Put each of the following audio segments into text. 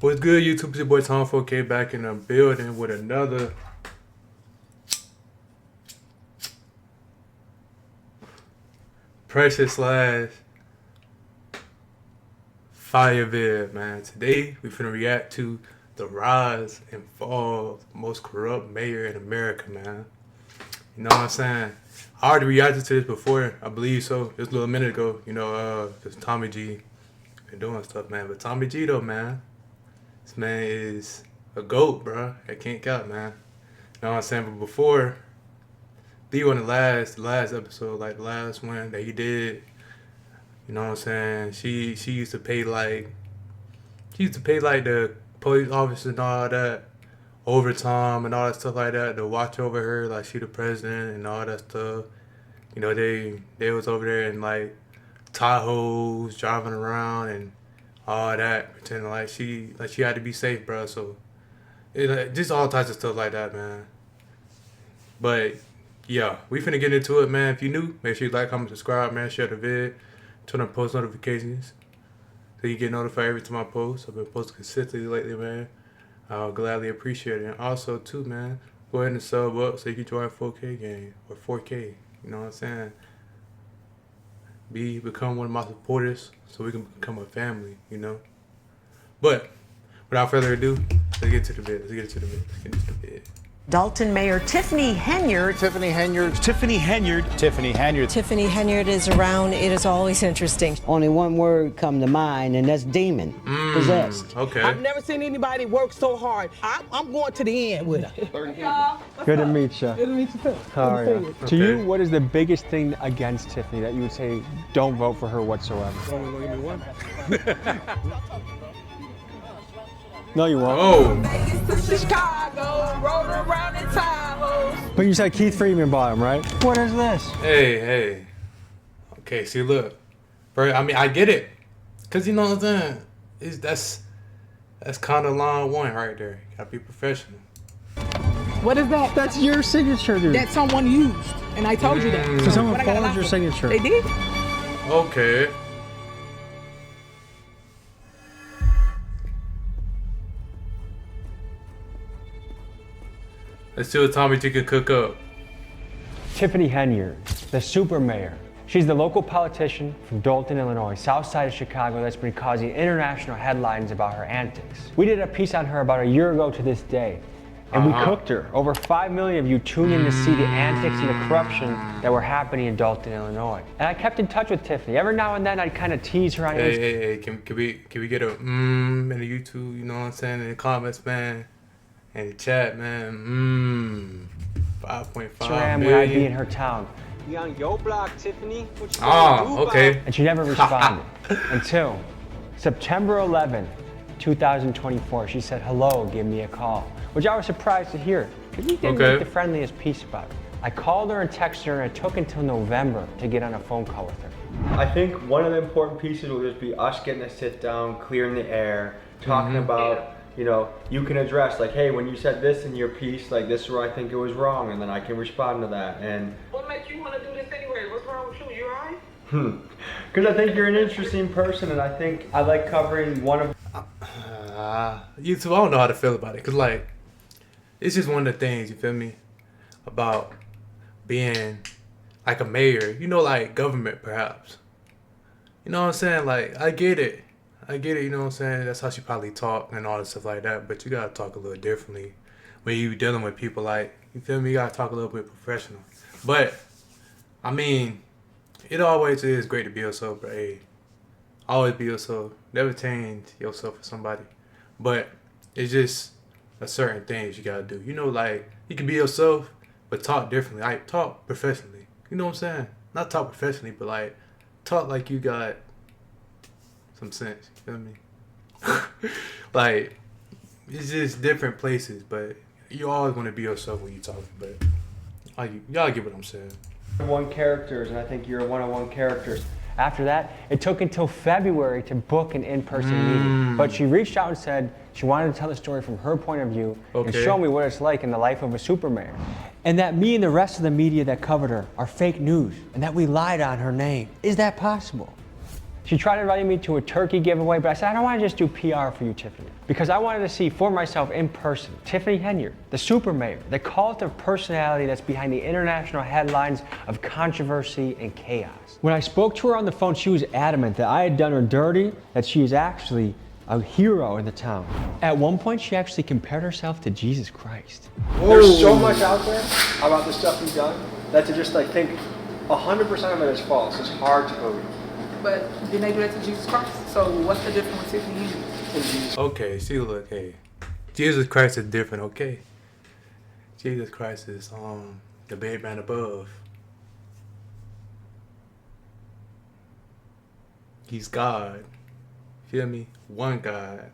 What's good, YouTube? It's your boy Tom 4K back in the building with another Precious last fire vid, man. Today we finna react to the rise and fall of the most corrupt mayor in America, man. You know what I'm saying? I already reacted to this before, I believe so. Just a little minute ago, just Tommy G been doing stuff, man. But Tommy G though, man, this man is a GOAT, bro. I can't count, man. You know what I'm saying? But before, be on the last episode, like the last one that he did, you know what I'm saying? She used to pay like the police officers and all that overtime and all that stuff like that to watch over her, like she the president and all that stuff. You know, they was over there in like Tahoes driving around and all that, pretending like she had to be safe, bro. So just all types of stuff like that, man. But yeah, we finna get into it, man. If you new, make sure you like, comment, subscribe, man. Share the vid, turn on post notifications so you get notified every time I post. I've been posting consistently lately, man. I'll gladly appreciate it. And also too, man, go ahead and sub up so you can join 4K game or 4K. You know what I'm saying? Become one of my supporters so we can become a family, you know? But without further ado, let's get to the vid. Dalton Mayor Tiffany Henyard. Tiffany Henyard is around. It is always interesting. Only one word come to mind, and that's demon. Possessed. Okay. I've never seen anybody work so hard. I'm going to the end with her. Good to meet you. Good to meet you too. How are you? To you, what is the biggest thing against Tiffany that you would say don't vote for her whatsoever? No, you won't. Oh. Chicago, rolling around in Tahoe. But you said Keith Freeman bought him, right? What is this? Hey. Okay, see, look. Bro, I mean, I get it. Because, you know what I'm saying? That's kind of line one right there. You got to be professional. What is that? That's your signature, dude. That someone used, and I told you that. So someone But I got a forged lot your of- signature. They did? Okay. Let's see what Tommy G can cook up. Tiffany Henyard, the super mayor. She's the local politician from Dalton, Illinois, south side of Chicago, that's been causing international headlines about her antics. We did a piece on her about a year ago to this day, and we cooked her. Over 5 million of you tuned in to see the antics and the corruption that were happening in Dalton, Illinois. And I kept in touch with Tiffany. Every now and then I'd kind of tease her on Instagram. Hey, can we get a in the YouTube, you know what I'm saying, in the comments, man, and the chat, man, 5.5 When I'd be in million. her town. We on your block, Tiffany. What you gonna do Okay. about it? And she never responded until September 11, 2024. She said, hello, give me a call, which I was surprised to hear because you didn't make the friendliest piece about it. I called her and texted her, and it took until November to get on a phone call with her. I think one of the important pieces will just be us getting a sit down, clearing the air, talking about, you know, you can address like, hey, when you said this in your piece, like this is where I think it was wrong, and then I can respond to that. And What makes you want to do this anyway? What's wrong with you? You alright? because I think you're an interesting person, and I think I like covering one of. YouTube, I don't know how to feel about it, because, like, it's just one of the things, you feel me, about being, like, a mayor, you know, like, government, perhaps. You know what I'm saying? Like, I get it, you know what I'm saying? That's how she probably talk and all that stuff like that, but you gotta talk a little differently when you dealing with people, like, you feel me? You gotta talk a little bit professional. But, I mean, it always is great to be yourself, bro. Hey, always be yourself. Never change yourself for somebody. But it's just a certain things you gotta do. You know, like, you can be yourself, but talk differently. Like, talk professionally. You know what I'm saying? Not talk professionally, but, like, talk like you got some sense. You feel me? Like, it's just different places, but you always want to be yourself when you're talking. But y'all get what I'm saying. One characters, and I think you're one of one characters. After that, it took until February to book an in-person meeting. But she reached out and said she wanted to tell the story from her point of view and show me what it's like in the life of a super mayor. And that me and the rest of the media that covered her are fake news and that we lied on her name. Is that possible? She tried inviting me to a turkey giveaway, but I said, I don't want to just do PR for you, Tiffany, because I wanted to see for myself in person Tiffany Henyard, the super mayor, the cult of personality that's behind the international headlines of controversy and chaos. When I spoke to her on the phone, she was adamant that I had done her dirty, that she is actually a hero in the town. At one point, she actually compared herself to Jesus Christ. There's so much out there about the stuff you've done that to just like think 100% of it is false. It's hard to believe. But didn't they do that to Jesus Christ? So what's the difference with Tiffany Henyard? Okay, see, look, hey, Jesus Christ is different, okay? Jesus Christ is the big man above. He's God. Feel me? One God.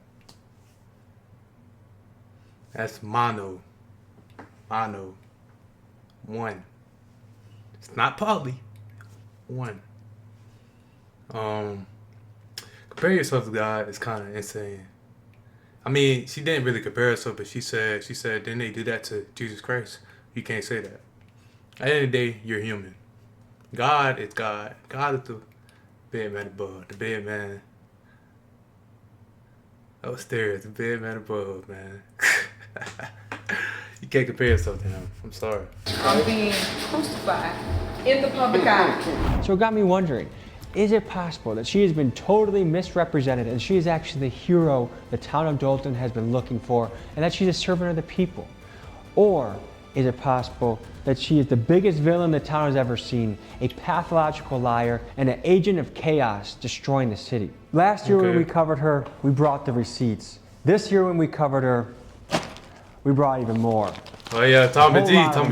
That's mono. Mono. One. It's not poly. One. Compare yourself to God is kind of insane. I mean, she didn't really compare herself, but she said, didn't they do that to Jesus Christ? You can't say that. At the end of the day, you're human. God is God. God is the big man above. The big man upstairs. The big man above, man. You can't compare yourself to him. I'm sorry. I'm being crucified in the public eye. So it got me wondering, is it possible that she has been totally misrepresented and she is actually the hero the town of Dolton has been looking for, and that she's a servant of the people? Or is it possible that she is the biggest villain the town has ever seen, a pathological liar and an agent of chaos destroying the city? Last year when we covered her, we brought the receipts. This year when we covered her, we brought even more. Oh yeah, Tommy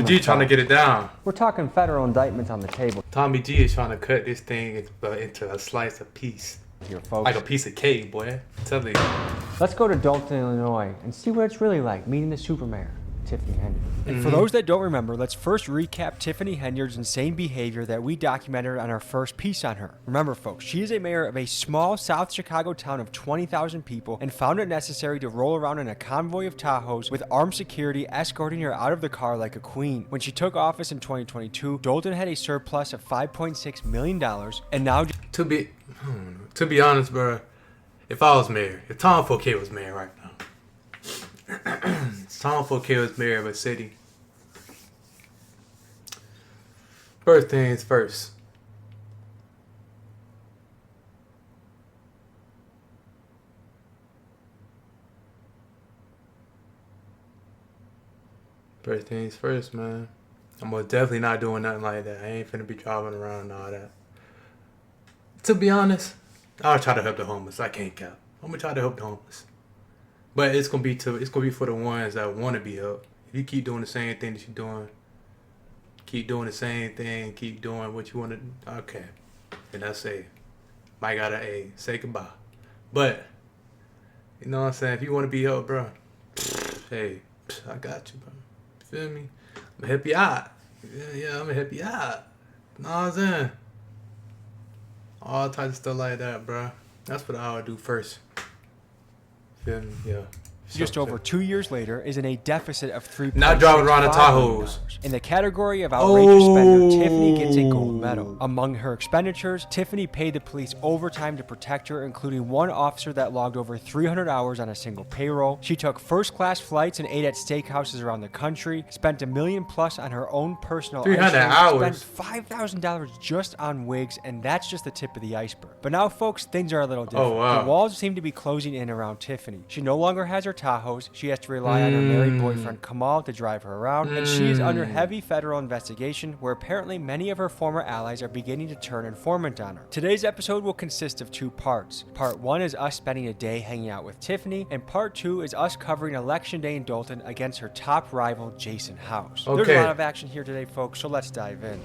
G trying to get it down. We're talking federal indictments on the table. Tommy G is trying to cut this thing into a slice of piece. Here, folks. Like a piece of cake, boy. I'm telling you. Let's go to Dolton, Illinois, and see what it's really like meeting the super mayor, Tiffany Henyard. And for those that don't remember, let's first recap Tiffany Henyard's insane behavior that we documented on our first piece on her. Remember, folks, she is a mayor of a small South Chicago town of 20,000 people and found it necessary to roll around in a convoy of Tahoes with armed security escorting her out of the car like a queen. When she took office in 2022, Dolton had a surplus of $5.6 million, and now... To be honest, bro, if I was mayor, if Tom Fouquet was mayor right now, Tom Fouquet was mayor of a city. First things first. First things first, man. I'm most definitely not doing nothing like that. I ain't finna be driving around and all that. To be honest, I'll try to help the homeless. I can't cap. I'm gonna try to help the homeless. But it's gonna be for the ones that want to be helped. If you keep doing the same thing that you're doing, keep doing the same thing, keep doing what you want to, okay. And I say, might gotta say goodbye. But, you know what I'm saying? If you want to be helped, bro, hey, I got you, bro. You feel me? I'm gonna help you out. Yeah, I'm gonna help you out. You know what I'm saying? All types of stuff like that, bro. That's what I would do first. Feel me? Yeah. Just over 2 years later, is in a deficit of $3.65 Not driving around in Tahoes. In the category of outrageous spender, Tiffany gets a gold medal. Among her expenditures, Tiffany paid the police overtime to protect her, including one officer that logged over 300 hours on a single payroll. She took first-class flights and ate at steakhouses around the country, spent $1 million plus on her own personal 300 hours. Spent $5,000 just on wigs, and that's just the tip of the iceberg. But now, folks, things are a little different. Oh, wow. The walls seem to be closing in around Tiffany. She no longer has her Tahoes. She has to rely on her married boyfriend Kamal to drive her around, and she is under heavy federal investigation where apparently many of her former allies are beginning to turn informant on her. Today's episode will consist of 2 parts. Part 1 is us spending a day hanging out with Tiffany, and Part 2 is us covering Election Day in Dolton against her top rival, Jason House. Okay. There's a lot of action here today, folks, so let's dive in.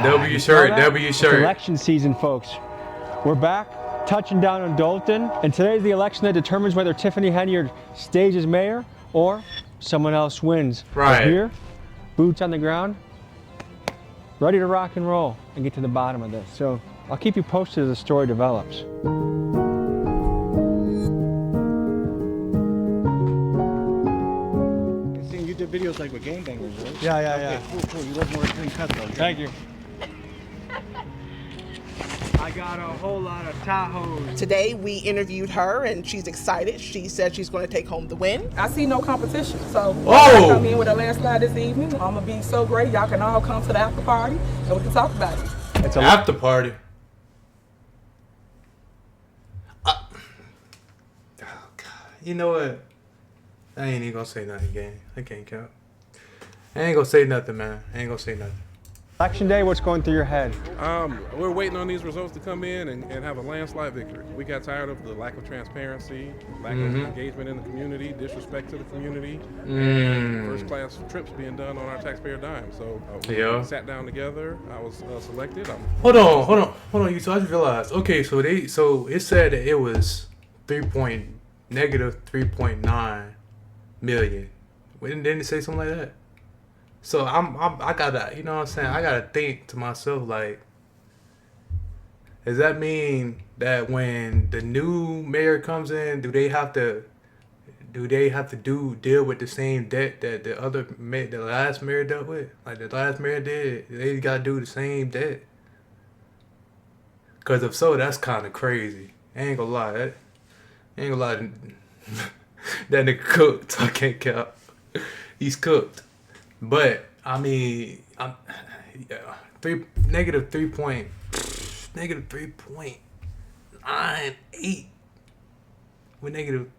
W shirt. It's election season, folks. We're back, touching down on Dolton, and today's the election that determines whether Tiffany Henyard stays as mayor or someone else wins. Right. We're here, boots on the ground, ready to rock and roll and get to the bottom of this. So I'll keep you posted as the story develops. videos like with gangbangers, right? Yeah. Okay, cool. You look more clean cut though. Thank you. I got a whole lot of Tahoes. Today we interviewed her and she's excited. She said she's going to take home the win. I see no competition. So Oh! I come in with a landslide this evening. I'm gonna be so great. Y'all can all come to the after party and we can talk about it. It's a After party. Oh, God. You know what? I ain't even gonna say nothing, gang. I can't count. I ain't gonna say nothing, man. I ain't gonna say nothing. Election day, what's going through your head? We're waiting on these results to come in and have a landslide victory. We got tired of the lack of transparency, lack of engagement in the community, disrespect to the community, and first-class trips being done on our taxpayer dime. So we sat down together. I was selected. Hold on. You so I just realized. Okay, so it said that it was negative 3.9 million. Didn't it say something like that? So I gotta, you know what I'm saying? I gotta think to myself, like, does that mean that when the new mayor comes in, do they have to deal with the same debt that the last mayor dealt with? Like the last mayor did, they gotta do the same debt. Cause if so, that's kind of crazy. I ain't gonna lie, that nigga cooked. I can't count. He's cooked. But I mean, negative 3.98 with negative.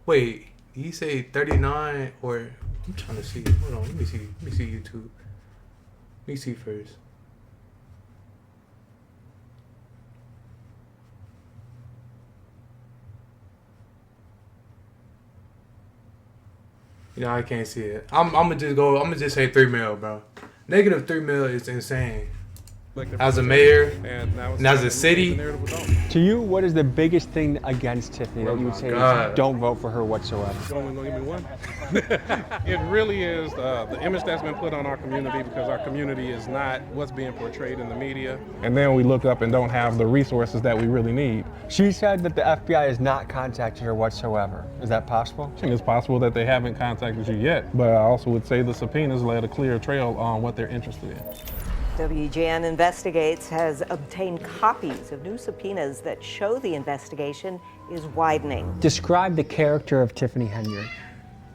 Wait, did he say 39 or? I'm trying to see. Hold on, let me see YouTube. Let me see first. You know, I can't see it. I'm gonna just say 3 mil, bro. Negative 3 mil is insane. As a mayor, and as a city. To you, what is the biggest thing against Tiffany that you would say don't vote for her whatsoever? You only gonna give me one? It really is the image that's been put on our community, because our community is not what's being portrayed in the media. And then we look up and don't have the resources that we really need. She said that the FBI has not contacted her whatsoever. Is that possible? I think it's possible that they haven't contacted you yet, but I also would say the subpoenas led a clear trail on what they're interested in. WGN Investigates has obtained copies of new subpoenas that show the investigation is widening. Describe the character of Tiffany Henyard.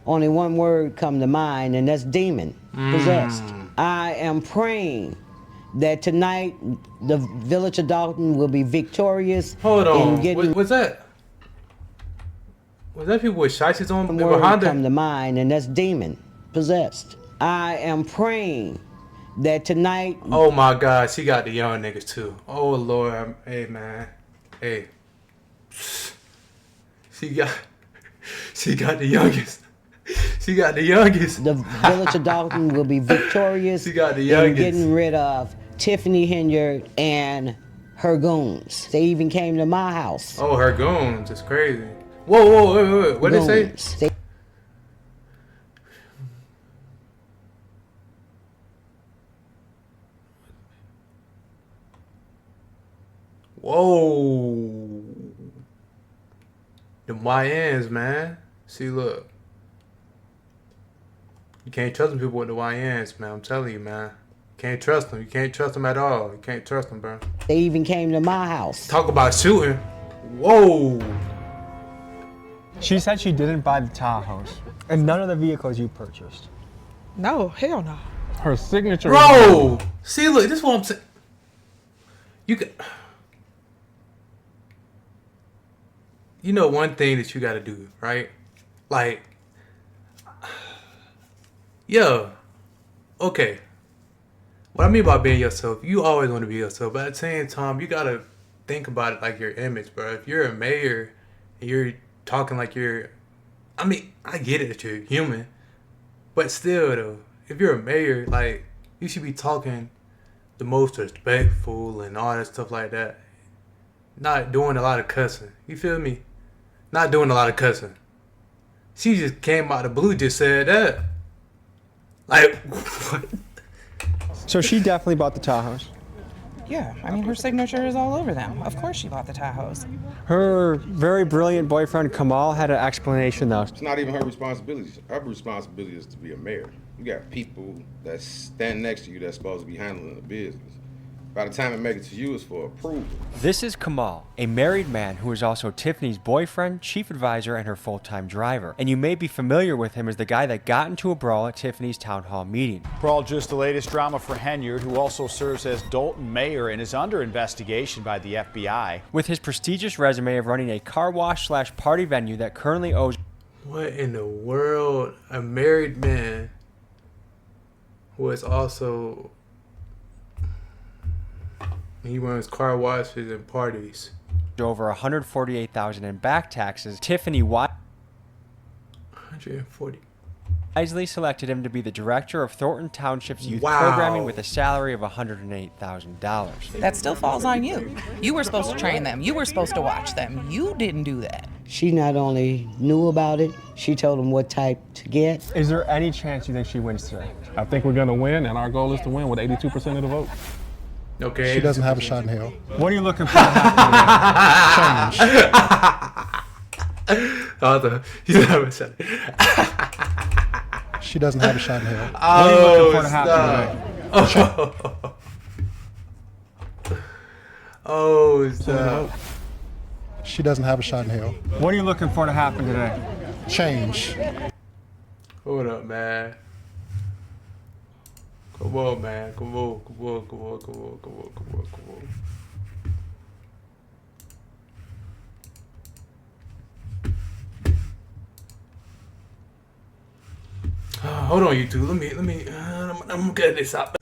Only one word come to mind, and that's demon possessed. I am praying that tonight the village of Dalton will be victorious. Hold on, what's that? Was that people with shices on behind word them? come to mind, and that's demon possessed. I am praying that tonight. Oh my God, she got the young niggas too. Oh Lord, hey man, hey. She got the youngest. She got the youngest. The village of Dalton will be victorious. She got the youngest. In getting rid of Tiffany Henyard and her goons. They even came to my house. Oh, her goons, it's crazy. Whoa, wait. What did they say? Whoa. Them YNs, man. See, look. You can't trust them people with the YNs, man. I'm telling you, man. Can't trust them. You can't trust them at all. You can't trust them, bro. They even came to my house. Talk about shooting. Whoa. She said she didn't buy the Tahoes and none of the vehicles you purchased. No, hell no. Her signature. Bro. See, look. This is what I'm saying. You can. You know one thing that you got to do, right? Like, yeah, okay. What I mean by being yourself, you always want to be yourself, but at the same time, you got to think about it like your image, bro. If you're a mayor and you're talking like you're, I mean, I get it that you're human, but still, though, if you're a mayor, like, you should be talking the most respectful and all that stuff like that. Not doing a lot of cussing. You feel me? Not doing a lot of cussing. She just came out of the blue, just said that. Like, what? So she definitely bought the Tahoes. Yeah, I mean, her signature is all over them. Of course she bought the Tahoes. Her very brilliant boyfriend Kamal had an explanation though. It's not even her responsibility. Her responsibility is to be a mayor. You got people that stand next to you that's supposed to be handling the business. By the time it makes it to you, it's for approval. This is Kamal, a married man who is also Tiffany's boyfriend, chief advisor, and her full-time driver. And you may be familiar with him as the guy that got into a brawl at Tiffany's town hall meeting. Brawl just the latest drama for Henyard, who also serves as Dalton mayor and is under investigation by the FBI. With his prestigious resume of running a car wash / party venue that currently owes... What in the world? A married man who is also... He runs car washes and parties. Over $148,000 in back taxes. Tiffany wisely 140. selected him to be the director of Thornton Township's youth Wow. programming with a salary of $108,000. That still falls on you. You were supposed to train them. You were supposed to watch them. You didn't do that. She not only knew about it, she told them what type to get. Is there any chance you think she wins today? I think we're going to win, and our goal is to win with 82% of the vote. Okay. She doesn't have a shot in hell. What are you looking for to happen today? She doesn't have a shot in hell. What are you looking for to happen today? Oh, stop. She doesn't have a shot in hell. What are you looking for to happen today? Change. Hold up, man. Come on, man. Come on, come on, come on, come on, come on, come on, come on. Hold on, YouTube. Let me. I'm getting this up.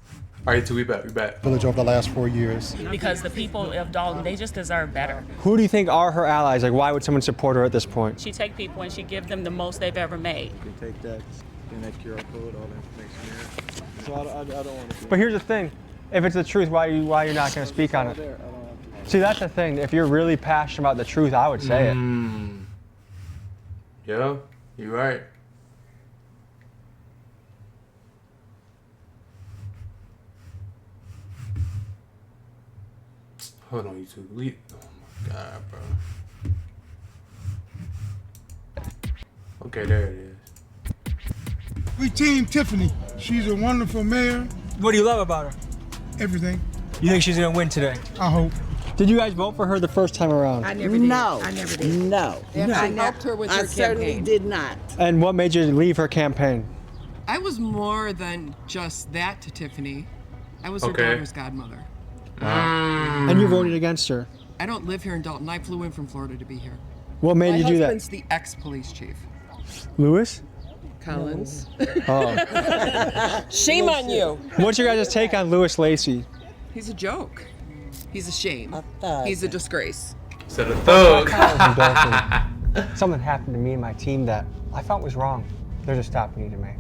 All right, YouTube, we back. Village over the last 4 years. Because the people of Dalton, they just deserve better. Who do you think are her allies? Like, why would someone support her at this point? She take people and she give them the most they've ever made. You take that, scan that QR code, all the information there. So I don't want to. But here's the thing. If it's the truth, why you're not going to speak on it? See, that's the thing. If you're really passionate about the truth, I would say it. Yeah, you're right. Hold on, YouTube. Oh my God, bro. Okay, there it is. We team Tiffany. She's a wonderful mayor. What do you love about her? Everything. You think she's going to win today? I hope. Did you guys vote for her the first time around? I never did. No. I never did. No. I helped her with her I certainly campaign. did not. And what made you leave her campaign? I was more than just that to Tiffany. I was her daughter's godmother. And you voted against her. I don't live here in Dalton. I flew in from Florida to be here. What made you do that? My husband's the ex-police chief. Lewis? Collins. Oh. Shame on you. What's your guys' take on Lewis Lacy? He's a joke. He's a shame. He's a disgrace. So the thug. Something happened to me and my team that I felt was wrong. There's a stop we need to make.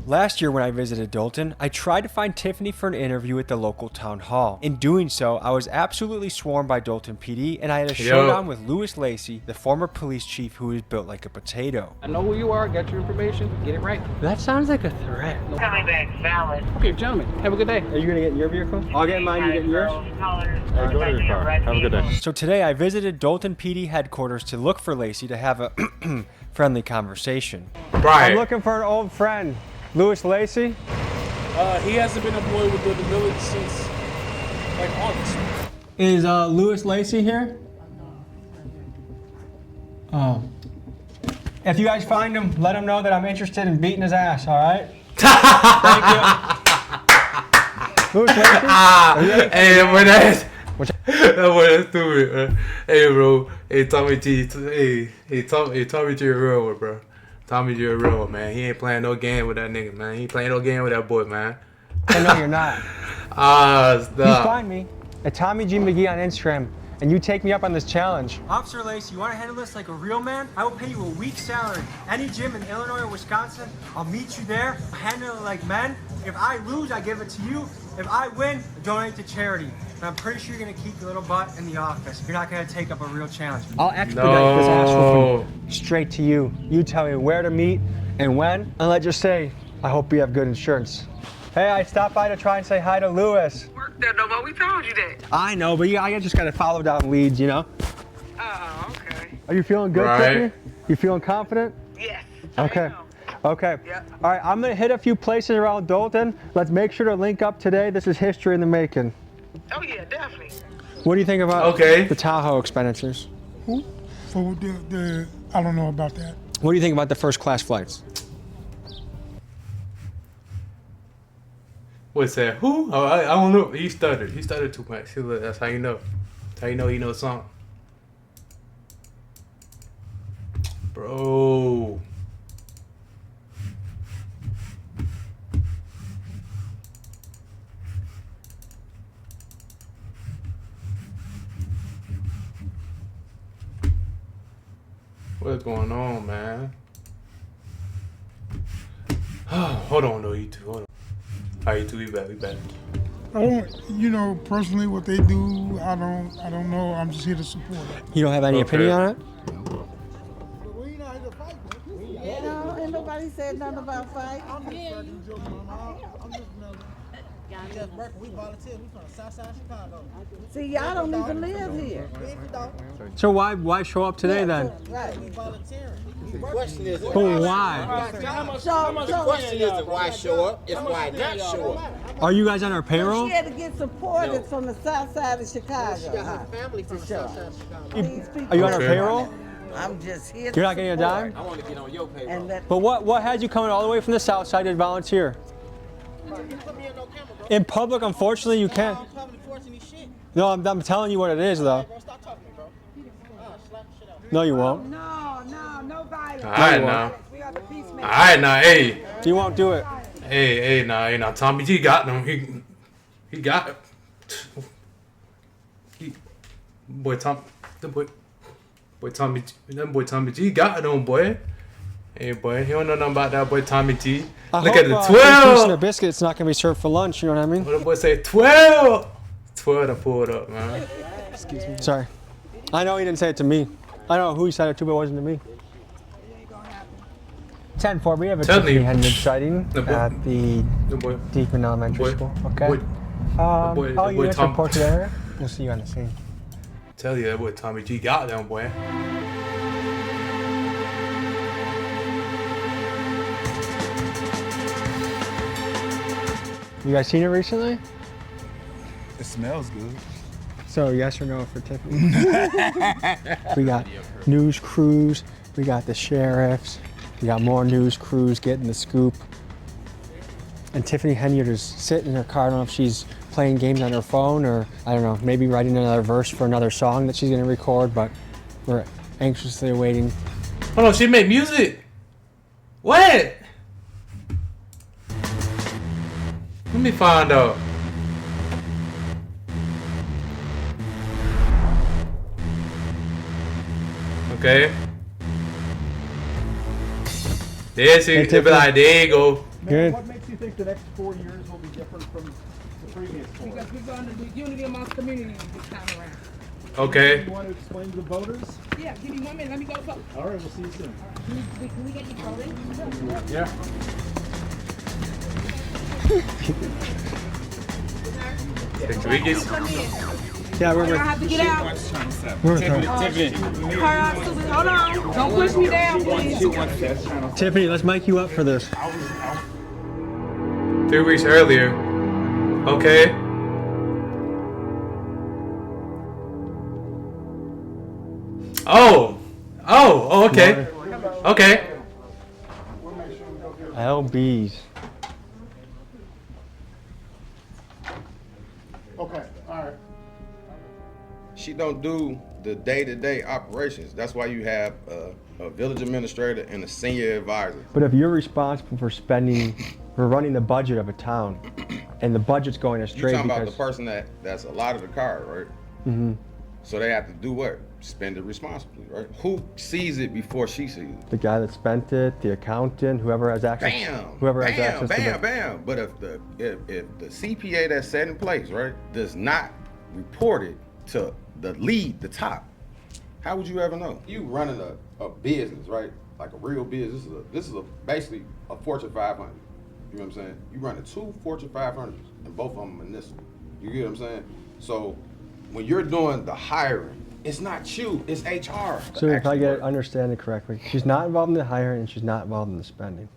Last year when I visited Dalton, I tried to find Tiffany for an interview at the local town hall. In doing so, I was absolutely swarmed by Dalton PD, and I had a showdown with Lewis Lacy, the former police chief who is built like a potato. I know who you are, got your information, get it right. That sounds like a threat. Coming back valid. Okay, gentlemen, have a good day. Are you gonna get in your vehicle? I'll get in mine, you get in yours? Hey, go to your car. Have a good day. So today I visited Dalton PD headquarters to look for Lacy to have a friendly conversation. Right. I'm looking for an old friend. Lewis Lacy? He hasn't been employed with the village since like August. Is Lewis Lacy here? Oh. If you guys find him, let him know that I'm interested in beating his ass, all right? Thank you. Lewis Lacy? Hey, boy, that's stupid. Hey, bro. Hey, Tommy G. Hey, Tommy G. real one, bro. Tommy G. real one, man. He ain't playing no game with that nigga, man. He ain't playing no game with that boy, man. I know you're not. Stop. You find me at Tommy G. McGee on Instagram, and you take me up on this challenge. Officer Lacy, you want to handle this like a real man? I will pay you a week's salary. Any gym in Illinois or Wisconsin, I'll meet you there, handle it like men. If I lose, I give it to you. If I win, I donate to charity. And I'm pretty sure you're going to keep your little butt in the office. You're not going to take up a real challenge. I'll expedite this ass whooping straight to you. You tell me where to meet and when. And let's just say, I hope you have good insurance. Hey, I stopped by to try and say hi to Lewis. Work work there no more. We told you that. I know, but I just gotta follow down leads, you know? Oh, okay. Are you feeling good, Right. Tiffany? You feeling confident? Yes. Okay. Okay. Yep. All right, I'm gonna hit a few places around Dalton. Let's make sure to link up today. This is history in the making. Oh, yeah, definitely. What do you think about the Tahoe expenditures? For the I don't know about that. What do you think about the first class flights? What's that? Who? Oh, I don't know. He stuttered. He stuttered too much. See, look, that's how you know. That's how you know he knows something. Bro. What's going on, man? Hold on, though, you two. Hold on. All right, you two, we back. I don't, you know, personally what they do, I don't know. I'm just here to support it. You don't have any opinion on it? No, ain't nobody said nothing about fight. We volunteer. We from Southside Chicago. See, y'all don't even live here. So why show up today then? Right. We volunteering. The question is, But why? How much the question isn't why show up, it's why not show up. Are you guys on our payroll? She had to get supported from the south side of Chicago. She got her family from the south side of Chicago. Are you on our payroll? I'm just here. You're not getting a dime? I want to get on your payroll. And that, But what had you coming all the way from the south side to volunteer? In public, unfortunately, you can't. No, I'm telling you what it is, though. No, you won't. no violence. All right, now. All right, now, hey. You won't do it. Hey, now. Tommy G got them. He got it. Boy Tommy G got it on, boy. Hey, boy, he don't know nothing about that boy Tommy G. Look at the 12. The biscuit's not gonna be served for lunch. You know what I mean? What the boy say? 12. 12 to pull it up, man. Excuse me. Sorry. I know he didn't say it to me. I don't know who he said it to, but it wasn't to me. 10-4, we have a Tiffany Henry sighting at the Deacon Elementary School. Okay. I'll you guys report to the area. We'll see you on the scene. Tell you that boy Tommy G got them, boy. You guys seen it recently? It smells good. So yes or no for Tiffany? We got news crews, we got the sheriffs, we got more news crews getting the scoop. And Tiffany Henyard is sitting in her car. I don't know if she's playing games on her phone or, I don't know, maybe writing another verse for another song that she's gonna record, but we're anxiously awaiting. Hold on, she made music? What? Let me find out. Okay. There she, they be like, there you go. Good. What makes you think the next 4 years will be different from the previous 4? Because we're going to do unity amongst communities this time around. Okay. You want to explain to the voters? Yeah, give me 1 minute. Let me go vote. All right, we'll see you soon. Can we get you voting? Yeah. Yeah, I have to get out. Tiffany. Hold on. Don't push me down, please. Tiffany, let's mic you up for this. 3 weeks earlier. Okay. Oh, okay. Okay. LBs. Okay, all right. She don't do the day-to-day operations. That's why you have a village administrator and a senior advisor. But if you're responsible for running the budget of a town, and the budget's going astray You're talking because about the person that's allotted the card, right? Mm-hmm. So they have to do what? Spend it responsibly, right? Who sees it before she sees it? the guy that spent it, the accountant, whoever has access. Whoever has access to the. Bam. But if the CPA that's set in place, right, does not report it to the lead, the top, how would you ever know? You running a business, right? Like a real business. This is basically a Fortune 500. You know what I'm saying? You running 2 Fortune 500s, and both of them municipal. You get what I'm saying? So when you're doing the hiring, it's not you, it's HR. So if I understand it correctly, she's not involved in the hiring and she's not involved in the spending.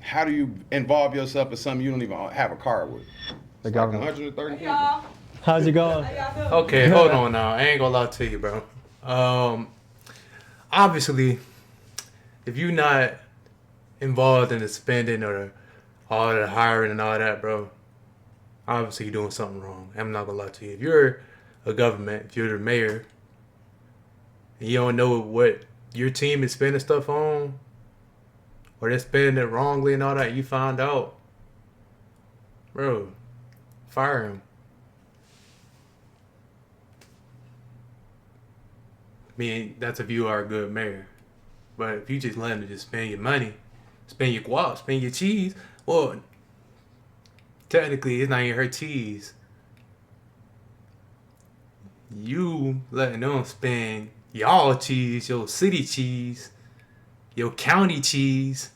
How do you involve yourself in something you don't even have a car with? The It's government. Like 130 people. How's it going? Okay, hold on now. I ain't gonna lie to you, bro. Obviously, if you're not involved in the spending or all the hiring and all that, bro, obviously you're doing something wrong. I'm not gonna lie to you. If you're a government, if you're the mayor, and you don't know what your team is spending stuff on, or they're spending it wrongly and all that, you find out, bro, fire him. I mean, that's if you are a good mayor. But if you just let them just spend your money, spend your guap, spend your cheese, well, technically it's not even her cheese. You letting them spend y'all cheese, your city cheese, your county cheese.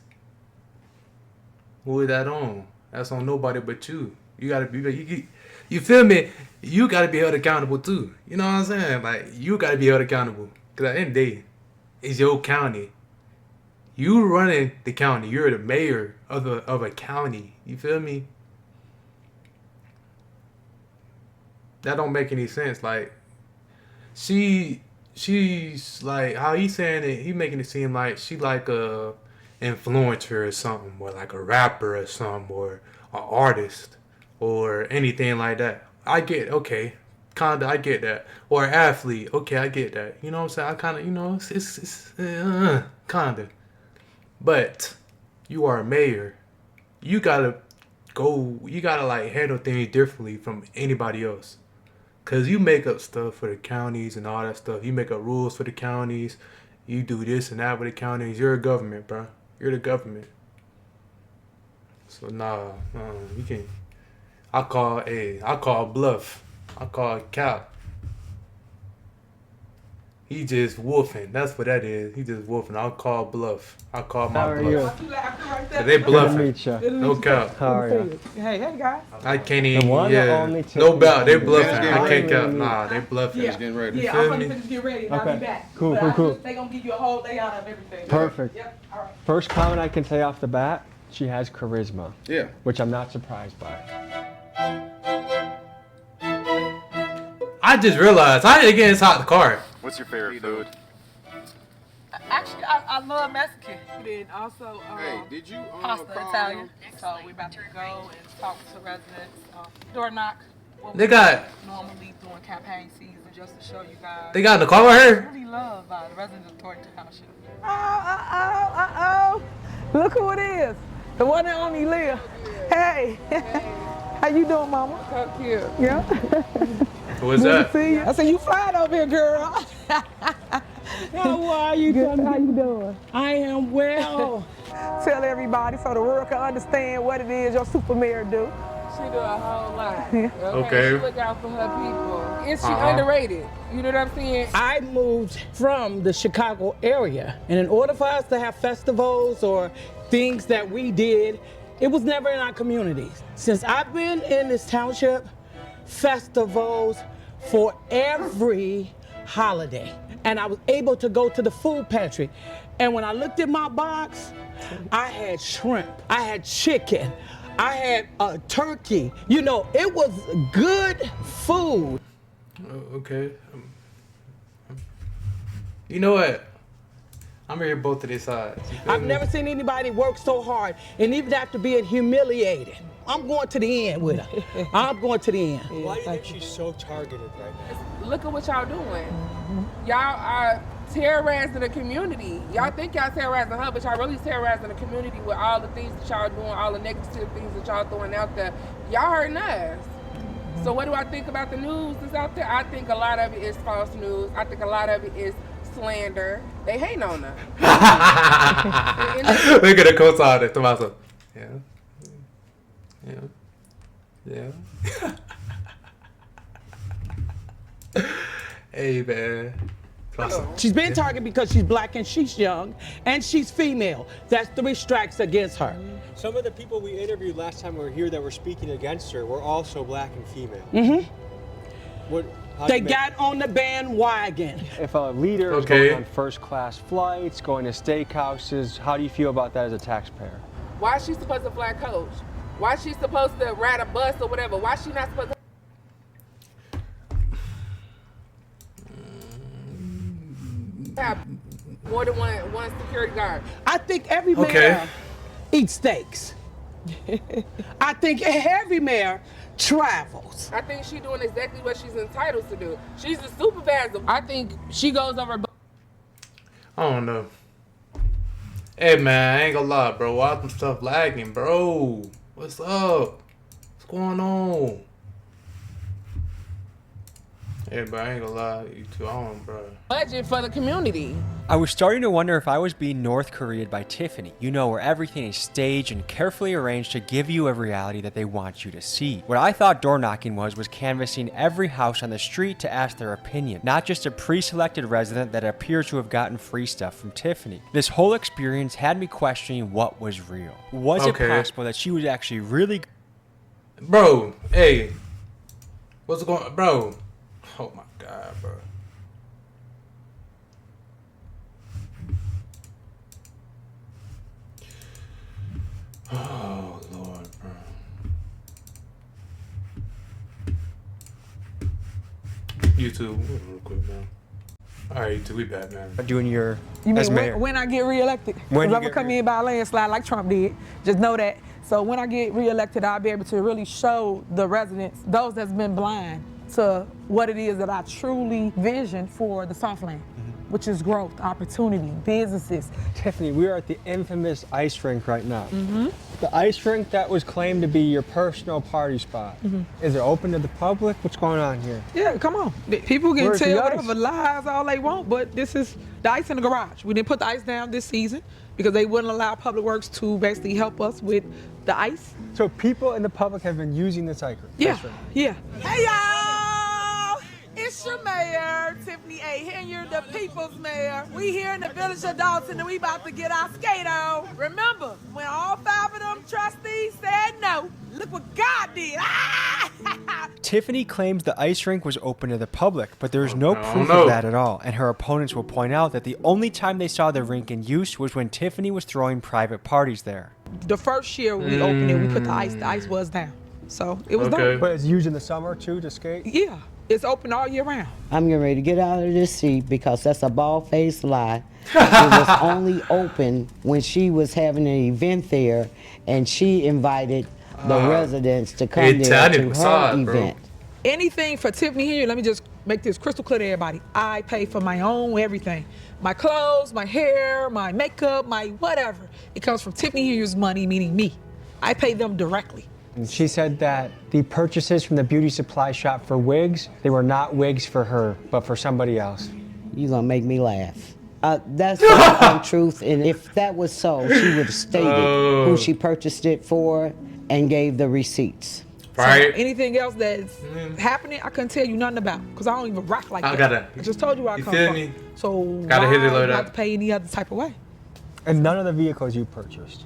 Who is that on? That's on nobody but you. You gotta be, you feel me? You gotta be held accountable too. You know what I'm saying? Like, you gotta be held accountable. Cause at the end of the day, it's your county. You running the county. You're the mayor of a county. You feel me? That don't make any sense. Like, she's like, how he's saying it, he making it seem like she like a influencer or something, or like a rapper or something, or an artist, or anything like that. I get, okay, kinda, I get that. Or an athlete, okay, I get that. You know what I'm saying? I kinda, you know, it's kinda. But you are a mayor. You gotta like handle things differently from anybody else. Cause you make up stuff for the counties and all that stuff. You make up rules for the counties. You do this and that with the counties. You're a government, bro. You're the government. So nah, you can't. I call bluff. I call cap. He just wolfing. That's what that is. He just wolfing. I'll call bluff. I call my bluff. They bluffing. No cap. How are you? Hey guys. I can't even. No doubt. They bluffing. I can't cap. Nah, they bluffing. Yeah. It's getting ready. Yeah, I'm gonna finish get ready and I'll be back. Cool. They gonna give you a whole day out of everything. Perfect. Yep. All right. First comment I can say off the bat, she has charisma. Yeah. Which I'm not surprised by. I just realized I didn't get inside the car. What's your favorite food? Actually, I love Mexican. Then also, Hey, did you pasta call Italian. them? So we're about to go and talk to residents. Door knock. What They we got- normally doing campaign season just to show you guys. They got in the car with her? Really loved by the residents of Torrington Township. Oh. Look who it is. The one and only Leah. Hey. How you doing, Mama? So cute. Yeah. Who is Good that? to see you. I said, you fine over here, girl. How are you? Good. How you doing? I am well. Tell everybody so the world can understand what it is your super mayor do. She do a whole lot. Okay. She look out for her people. Is she underrated? You know what I'm saying? I moved from the Chicago area, and in order for us to have festivals or things that we did, it was never in our communities. Since I've been in this township, festivals for every holiday. And I was able to go to the food pantry. And when I looked at my box, I had shrimp, I had chicken, I had a turkey. You know, it was good food. Okay. You know what? I'm here both of these sides. I've never seen anybody work so hard, and even after being humiliated. I'm going to the end with her. I'm going to the end. Why do you think she's so targeted right now? Look at what y'all doing. Y'all are terrorizing the community. Y'all think y'all terrorizing her, but y'all really terrorizing the community with all the things that y'all doing, all the negative things that y'all throwing out there. Y'all hurting us. So what do I think about the news that's out there? I think a lot of it is false news. I think a lot of it is slander. They hating on her. Look at the co-signer. Tommaso. Yeah. Hey, man. She's been targeted because she's black and she's young and she's female. That's 3 strikes against her. Some of the people we interviewed last time we were here that were speaking against her were also black and female. They got on the bandwagon. If a leader is going on first-class flights, going to steakhouses, how do you feel about that as a taxpayer? Why is she supposed to fly coach? Why is she supposed to ride a bus or whatever? Why is she not supposed to have more than one security guard? I think every mayor eats steaks. I think every mayor travels. I think she's doing exactly what she's entitled to do. She's a supervisor. I think she goes over. I don't know. Hey man, I ain't gonna lie, bro. Why some stuff lagging, bro? What's up? What's going on? Hey, bro, I ain't gonna lie, you two on, bro. Budget for the community. I was starting to wonder if I was being North Korea'd by Tiffany. You know, where everything is staged and carefully arranged to give you a reality that they want you to see. What I thought door knocking was canvassing every house on the street to ask their opinion, not just a pre-selected resident that appears to have gotten free stuff from Tiffany. This whole experience had me questioning what was real. Was it possible that she was actually really... Bro, hey. What's going on, bro? Oh my God, bro. Oh Lord, bro. YouTube, real quick, man. All right, YouTube, we back, man. Doing your You as mean mayor. when I get reelected? When Because you I'm gonna get come in by a landslide like Trump did. Just know that. So when I get reelected, I'll be able to really show the residents, those that's been blind, to what it is that I truly vision for the Southland, which is growth, opportunity, businesses. Tiffany, we are at the infamous ice rink right now. The ice rink that was claimed to be your personal party spot. Is it open to the public? What's going on here? Yeah, come on. People can Where's the tell ice? whatever lies all they want, but this is the ice in the garage. We didn't put the ice down this season because they wouldn't allow Public Works to basically help us with the ice. So people in the public have been using this ice rink? Yeah, yeah. Hey y'all! It's your mayor, Tiffany A. Henyard, the people's mayor. We here in the village of Dalton and we about to get our skate on. Remember, when all 5 of them trustees said no, look what God did. Tiffany claims the ice rink was open to the public, but there is no proof of that at all, and her opponents will point out that the only time they saw the rink in use was when Tiffany was throwing private parties there. The first year we opened it, we put the ice was down. So it was done. But it's used in the summer too to skate? Yeah, it's open all year round. I'm getting ready to get out of this seat because that's a bald-faced lie. It was only open when she was having an event there and she invited the residents to come there to her event. Anything for Tiffany here, let me just make this crystal clear to everybody. I pay for my own everything. My clothes, my hair, my makeup, my whatever. It comes from Tiffany Here's money, meaning me. I pay them directly. And she said that the purchases from the beauty supply shop for wigs, they were not wigs for her, but for somebody else. You're gonna make me laugh. That's the untruth, and if that was so, she would have stated who she purchased it for and gave the receipts. Right. So anything else that's happening, I couldn't tell you nothing about because I don't even rock like that. I just told you where I come feel from. me? So Gotta hit it why like do I have that. to pay any other type of way? And none of the vehicles you purchased.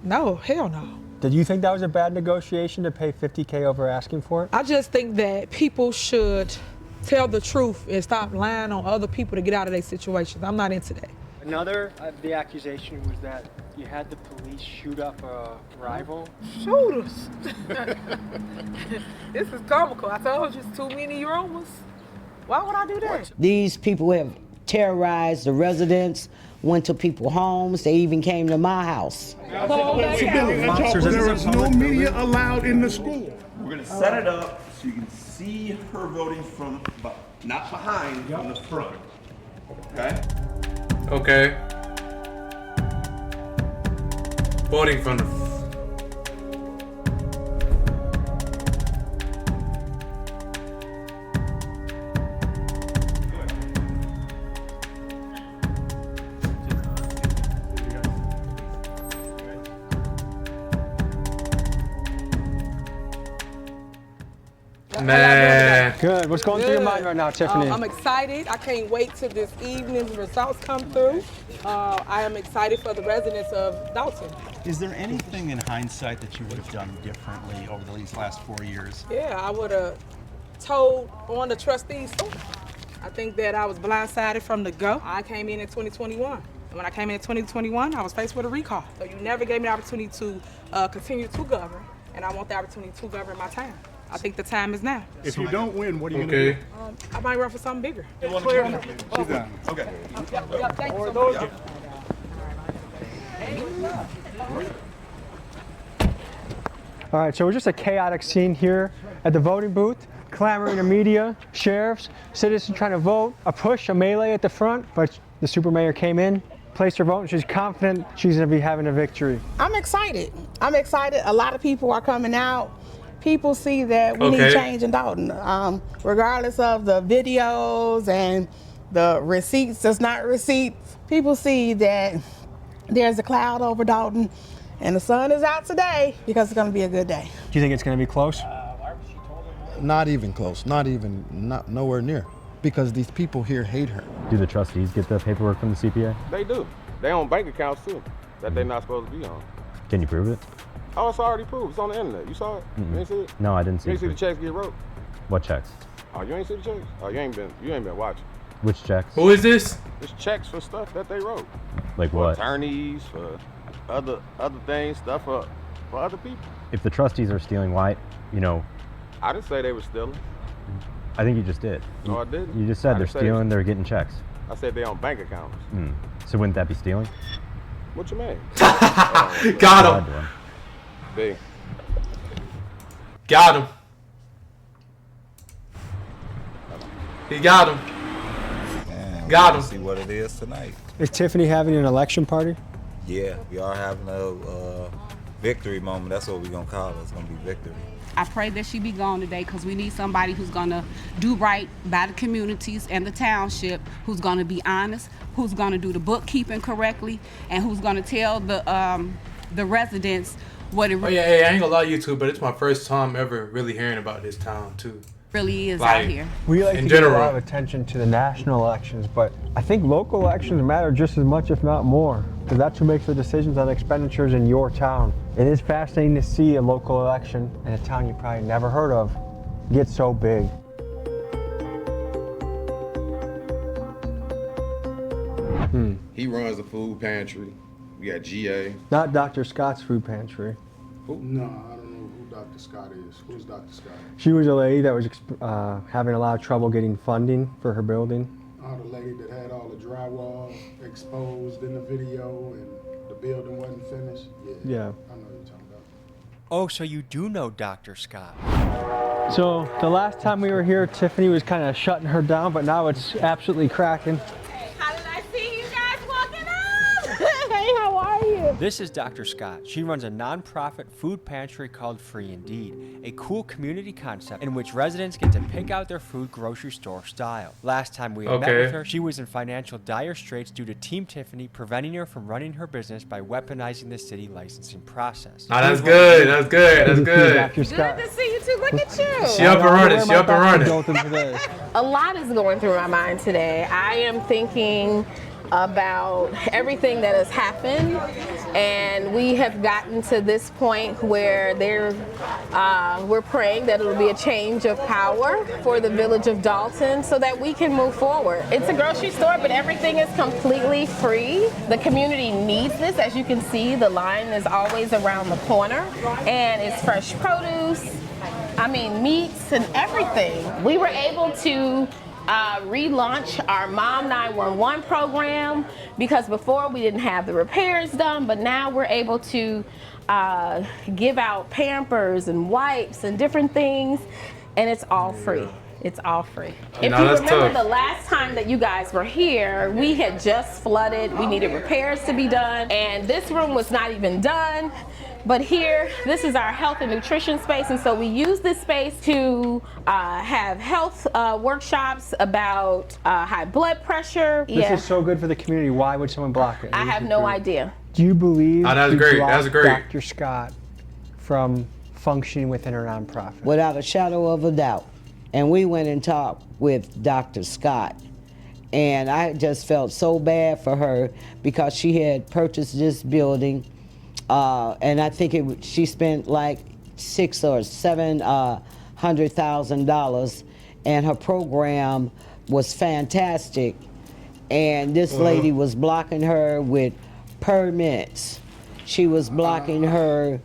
No, hell no. Did you think that was a bad negotiation to pay $50K over asking for it? I just think that people should tell the truth and stop lying on other people to get out of their situations. I'm not into that. Another of the accusation was that you had the police shoot up a rival. Shooters. This is comical. I told you it's too many rumors. Why would I do that? These people have terrorized the residents, went to people's homes, they even came to my house. There is no media allowed in the school. We're gonna set it up so you can see her voting from, not behind, from the front. Okay? Okay. Voting from the. Man. Good. What's going through your mind right now, Tiffany? I'm excited. I can't wait till this evening's results come through. I am excited for the residents of Dalton. Is there anything in hindsight that you would have done differently over these last 4 years? Yeah, I would have told on the trustees. I think that I was blindsided from the go. I came in 2021. And when I came in 2021, I was faced with a recall. So you never gave me the opportunity to continue to govern, and I want the opportunity to govern my town. I think the time is now. If you don't win, what are you going to do? I might run for something bigger. You want to clear it? She's done. Okay. Yeah, thank you so much. All right, so we're just a chaotic scene here at the voting booth. Clamoring to media, sheriffs, citizens trying to vote, a push, a melee at the front, but the super mayor came in, placed her vote, and she's confident she's going to be having a victory. I'm excited. I'm excited. A lot of people are coming out. People see that we need change in Dalton. Regardless of the videos and the receipts, that's not receipts, people see that there's a cloud over Dalton and the sun is out today because it's going to be a good day. Do you think it's going to be close? Not even close, not nowhere near, because these people here hate her. Do the trustees get the paperwork from the CPA? They do. They own bank accounts too that they're not supposed to be on. Can you prove it? Oh, it's already proved. It's on the internet. You saw it? You ain't see it? No, I didn't see You it. ain't see the checks get wrote? What checks? Oh, you ain't see the checks? Oh, you ain't been watching. Which checks? Who is this? It's checks for stuff that they wrote. Like For what? attorneys, for other things, stuff for other people. If the trustees are stealing, why, I didn't say they were stealing. I think you just did. No, I didn't. You just said I they're didn't say stealing, they're getting checks. I said they on bank accounts. So wouldn't that be stealing? What you mean? Got him. They. Got him. He got him. And Got we'll him. See what it is tonight. Is Tiffany having an election party? Yeah, we are having a victory moment. That's what we're gonna call it. It's gonna be victory. I pray that she be gone today because we need somebody who's gonna do right by the communities and the township, who's gonna be honest, who's gonna do the bookkeeping correctly, and who's gonna tell the residents what it Oh yeah, hey, I ain't gonna lie to you too, but it's my first time ever really hearing about this town too. really is Like, out here. We like In to give a general. lot of attention to the national elections, but I think local elections matter just as much, if not more, because that's who makes the decisions on expenditures in your town. It is fascinating to see a local election in a town you probably never heard of get so big. He runs the food pantry. We got GA. Not Dr. Scott's food pantry. No, I don't know who Dr. Scott is. Who's Dr. Scott? She was a lady that was having a lot of trouble getting funding for her building. Oh, the lady that had all the drywall exposed in the video and the building wasn't finished? Yeah. I know what you're talking about. Oh, so you do know Dr. Scott. So the last time we were here, Tiffany was kind of shutting her down, but now it's absolutely cracking. How did I see you guys walking up? Hey, how are you? This is Dr. Scott. She runs a nonprofit food pantry called Free Indeed, a cool community concept in which residents get to pick out their food grocery store style. Last time we met with her, she was in financial dire straits due to Team Tiffany preventing her from running her business by weaponizing the city licensing process. Oh, that's good. That's good. That's good. Dr. Scott. Good to see you too. Look at you. She up and running. She up and running. A lot is going through my mind today. I am thinking about everything that has happened, and we have gotten to this point where we're praying that it'll be a change of power for the village of Dalton so that we can move forward. It's a grocery store, but everything is completely free. The community needs this. As you can see, the line is always around the corner, and it's fresh produce, meats and everything. We were able to relaunch our Mom 911 program because before we didn't have the repairs done, but now we're able to give out Pampers and wipes and different things, and it's all free. It's all free. If you remember the last time that you guys were here, we had just flooded. We needed repairs to be done, and this room was not even done. But here, this is our health and nutrition space, and so we use this space to have health workshops about high blood pressure. This is so good for the community. Why would someone block it? I have no idea. Do you believe that's we great. blocked That's great. Dr. Scott from functioning within her nonprofit? Without a shadow of a doubt. And we went and talked with Dr. Scott. And I just felt so bad for her because she had purchased this building, and I think she spent like $600,000 or $700,000, and her program was fantastic. And this lady was blocking her with permits. She was blocking her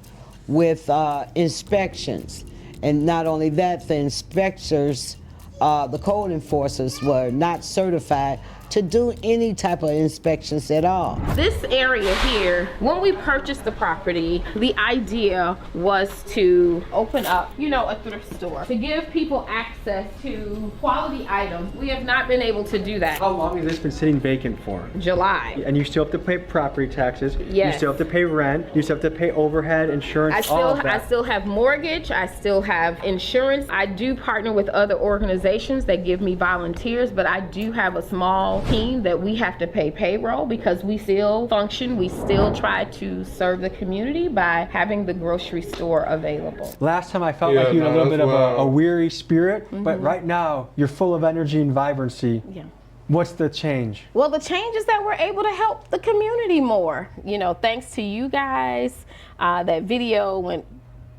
with inspections, and not only that, the inspectors. The code enforcers were not certified to do any type of inspections at all. This area here, when we purchased the property, the idea was to open up, you know, a thrift store, to give people access to quality items. We have not been able to do that. How long has this been sitting vacant for? July. And you still have to pay property taxes. Yes. You still have to pay rent. You still have to pay overhead, insurance, all of that. I still have mortgage. I still have insurance. I do partner with other organizations that give me volunteers, but I do have a small team that we have to pay payroll because we still function. We still try to serve the community by having the grocery store available. Last time I felt like you had a little bit of a weary spirit, but right now you're full of energy and vibrancy. Yeah. What's the change? Well, the change is that we're able to help the community more. You know, thanks to you guys, that video went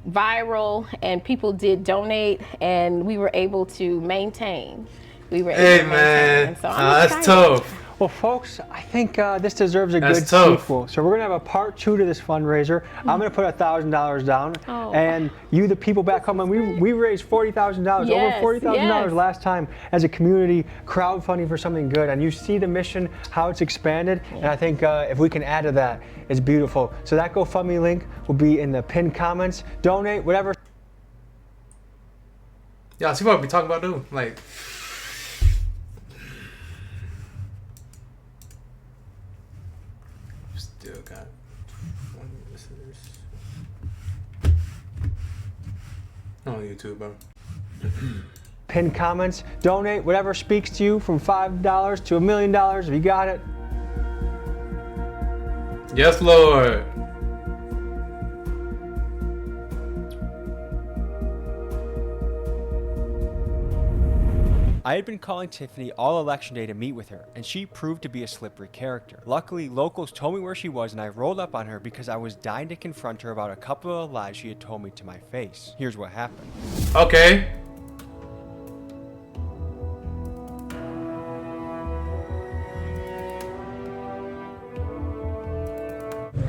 viral and people did donate and we were able to maintain. Hey man, so that's tough. Well, folks, I think this deserves a good sequel. So we're gonna have a part 2 to this fundraiser. I'm gonna put $1,000 down, and you, the people back home, and we raised $40,000, over $40,000 last time as a community crowdfunding for something good. And you see the mission, how it's expanded, and I think if we can add to that, it's beautiful. So that GoFundMe link will be in the pinned comments. Donate, whatever. Yeah, see what we talking about, dude? Like. Still got 1 listeners on YouTube, bro. Pinned comments, donate, whatever speaks to you, from $5 to $1 million, if you got it. Yes, Lord. I had been calling Tiffany all election day to meet with her, and she proved to be a slippery character. Luckily, locals told me where she was, and I rolled up on her because I was dying to confront her about a couple of lies she had told me to my face. Here's what happened. Okay.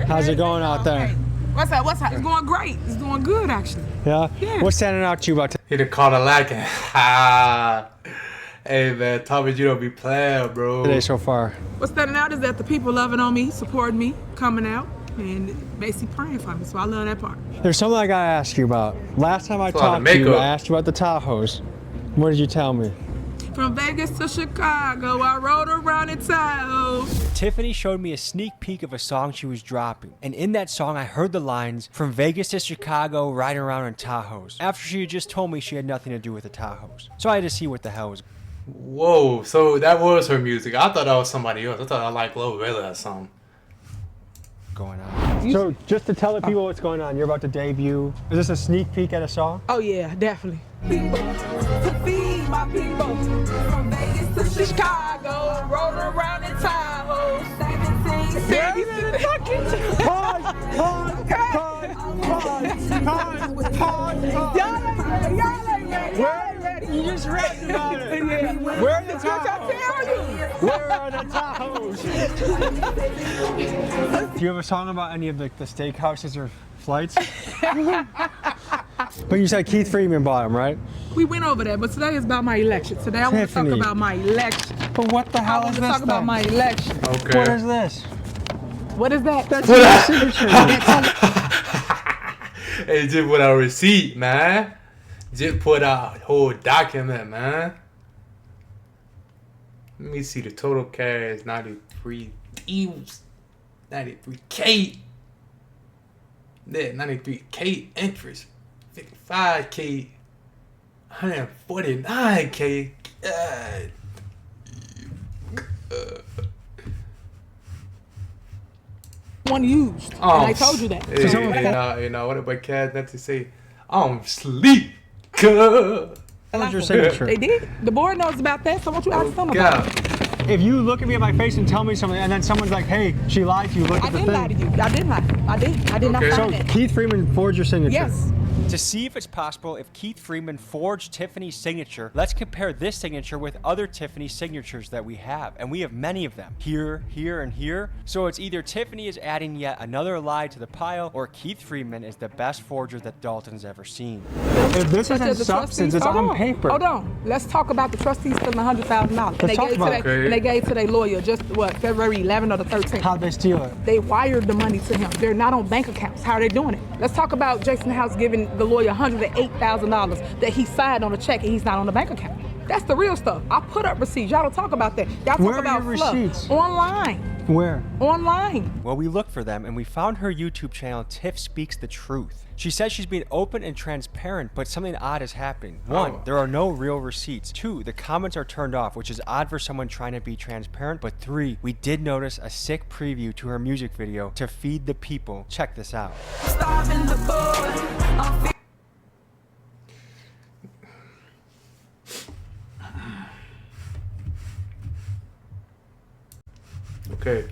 How's it going out there? What's up? What's up? It's going great. It's doing good, actually. Yeah? Yeah. What's standing out to you about He done called a lacking. Ha. Hey man, Thomas, you don't be playing, bro. today so far? What's standing out is that the people loving on me, supporting me, coming out, and basically praying for me. So I love that part. There's something I gotta ask you about. Last time I It's a lot of talked to you, makeup. I asked you about the Tahoes. What did you tell me? From Vegas to Chicago, I rode around in Tahoe. Tiffany showed me a sneak peek of a song she was dropping, and in that song I heard the lines, "From Vegas to Chicago, riding around in Tahoes," after she had just told me she had nothing to do with the Tahoes. So I had to see what the hell was Whoa, so that was her music. I thought that was somebody else. I thought I liked Glorilla or something. going on. So just to tell the people what's going on, you're about to debut. Is this a sneak peek at a song? Oh yeah, definitely. To feed my people, from Vegas to Chicago, rode around in Tahoe, 17 cities. Y'all ready? You just read about it. Where are the Tahoes? Where are the Tahoes? Do you have a song about any of the steakhouses or flights? But you said Keith Freeman bought them, right? We went over that, but today is about my election. Today I want to talk about my election. But what the hell is this? I want to talk about my election. Okay. What is this? What is that? That's your signature. Hey, just put a receipt, man. Just put a whole document, man. Let me see the total cash. 93 E's. 93K. Yeah, 93K interest. 55K. 149K. God. One used. And I told you that. Hey, you know what about Kaz not to say? I'm sleep. Your signature. They did. The board knows about that, so why don't you ask them about it? If you look at me in my face and tell me something, and then someone's like, "Hey, she lied to you," look I at the did thing. lie to you. I did lie. I did not So find that. Keith Freeman forged your signature. Yes. To see if it's possible if Keith Freeman forged Tiffany's signature, let's compare this signature with other Tiffany signatures that we have. And we have many of them. Here, here, and here. So it's either Tiffany is adding yet another lie to the pile, or Keith Freeman is the best forger that Dalton's ever seen. If this Such isn't as the substance, trustees- it's hold on paper. Hold on. Let's talk about the trustees stealing $100,000. Let's talk about it. And they gave to their lawyer just what, February 11th or the 13th. How'd they steal it? They wired the money to him. They're not on bank accounts. How are they doing it? Let's talk about Jason House giving the lawyer $108,000 that he signed on a check and he's not on the bank account. That's the real stuff. I put up receipts. Y'all don't talk about that. Y'all Where talk are about your fluff. receipts? Online. Where? Online. Well, we looked for them and we found her YouTube channel, Tiff Speaks the Truth. She says she's being open and transparent, but something odd is happening. One, there are no real receipts. Two, the comments are turned off, which is odd for someone trying to be transparent. But three, we did notice a sick preview to her music video, To Feed the People. Check this out. Okay.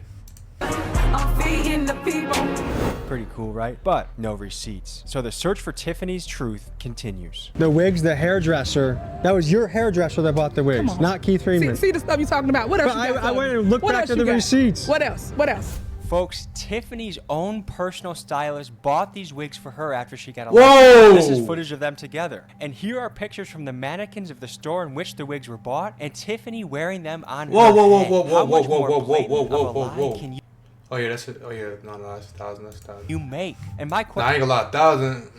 Pretty cool, right? But no receipts. So the search for Tiffany's truth continues. The wigs, the hairdresser. That was your hairdresser that bought the wigs, not Keith Freeman. See the stuff you're talking about. What else But you got? I went and looked What back else at you the got? receipts. What else? What else? Folks, Tiffany's own personal stylist bought these wigs for her after she got Whoa! elected. This is footage of them together. And here are pictures from the mannequins of the store in which the wigs were bought, and Tiffany wearing them on her head. How much more blatant of a lie can Oh yeah, that's it. Oh yeah, no, that's 1,000. That's 1,000. you make? And my Nah, I question ain't gonna lie, 1,000.